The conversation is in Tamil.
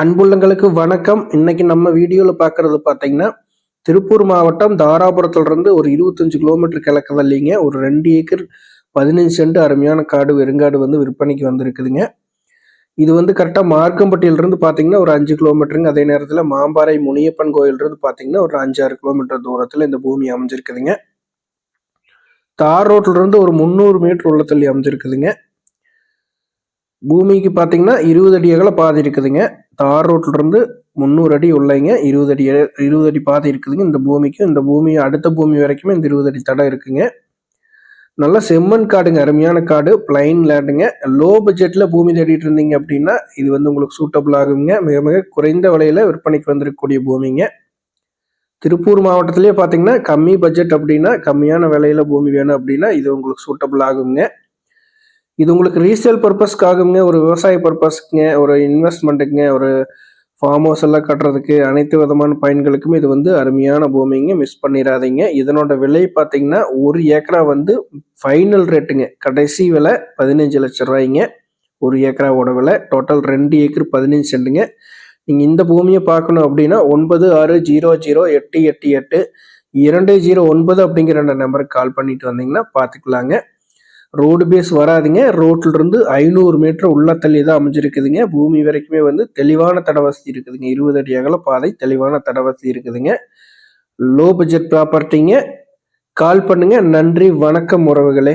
அன்புள்ளங்களுக்கு வணக்கம். இன்னைக்கு நம்ம வீடியோல பார்க்கறது பார்த்தீங்கன்னா, திருப்பூர் மாவட்டம் தாராபுரத்திலிருந்து ஒரு 25 கிலோமீட்டர் கிழக்கு தள்ளிங்க ஒரு 2 ஏக்கர் 15 சென்ட் அருமையான காடு வெறுங்காடு வந்து விற்பனைக்கு வந்திருக்குதுங்க. இது வந்து கரெக்டா மார்க்கம்பட்டியிலிருந்து பார்த்தீங்கன்னா, ஒரு 5 கிலோமீட்டருங்க. அதே நேரத்தில மாம்பாறை முனியப்பன் கோயிலிருந்து பார்த்தீங்கன்னா, ஒரு 5, 6 கிலோமீட்டர் தூரத்தில இந்த பூமி அமைஞ்சிருக்குதுங்க. தார் ரோட்லருந்து ஒரு 300 மீட்டர் உள்ள தள்ளி அமைஞ்சிருக்குதுங்க. பூமிக்கு பார்த்தீங்கன்னா 20 அடி அகல பாதை இருக்குதுங்க. தார் ரோட்லருந்து 300 அடி உள்ளைங்க 20 அடி பாதை இருக்குதுங்க இந்த பூமிக்கு. இந்த பூமி அடுத்த பூமி வரைக்குமே இந்த 20 அடி தடம் இருக்குங்க. நல்ல செம்மண் காடுங்க. அருமையான காடு. பிளைன் லேண்டுங்க. லோ பட்ஜெட்ல பூமி தேடிட்டு இருந்தீங்க அப்படின்னா, இது வந்து உங்களுக்கு சூட்டபிள் ஆகுங்க. மிக மிக குறைந்த விலையில விற்பனைக்கு வந்திருக்கக்கூடிய பூமிங்க. திருப்பூர் மாவட்டத்திலேயே பார்த்தீங்கன்னா, கம்மி பட்ஜெட் அப்படின்னா, கம்மியான விலையில பூமி வேணும் அப்படின்னா, இது உங்களுக்கு சூட்டபிள் ஆகுங்க. இது உங்களுக்கு ரீசேல் பர்பஸ்க்காகுங்க, ஒரு விவசாய பர்பஸ்க்குங்க, ஒரு இன்வெஸ்ட்மெண்ட்டுக்குங்க, ஒரு ஃபார்ம் ஹவுஸ் எல்லாம் கட்டுறதுக்கு அனைத்து விதமான பயன்களுக்கும் இது வந்து அருமையான பூமிங்க. மிஸ் பண்ணிடாதீங்க. இதனோட விலை பார்த்தீங்கன்னா, 1 ஏக்கரா வந்து ஃபைனல் ரேட்டுங்க. கடைசி விலை 15 லட்சம் ரூபாய்ங்க. 1 ஏக்கராவோட விலை. Total 2 acre 15 சென்ட்டுங்க. நீங்க இந்த பூமியை பார்க்கணும் அப்படின்னா 9600888209 அப்படிங்கிற நம்பருக்கு கால் பண்ணிட்டு வந்தீங்கன்னா பார்த்துக்கலாங்க. ரோடு பேஸ் வராதுங்க. ரோட்ல இருந்து 500 மீட்டர் உள்ள தள்ளி தான் அமைஞ்சிருக்குதுங்க. பூமி வரைக்குமே வந்து தெளிவான தட வசதி இருக்குதுங்க. 20 அடி அகல பாதை, தெளிவான தட வசதி இருக்குதுங்க. Low budget ப்ராப்பர்ட்டிங்க. கால் பண்ணுங்க. நன்றி, வணக்கம் உறவுகளே.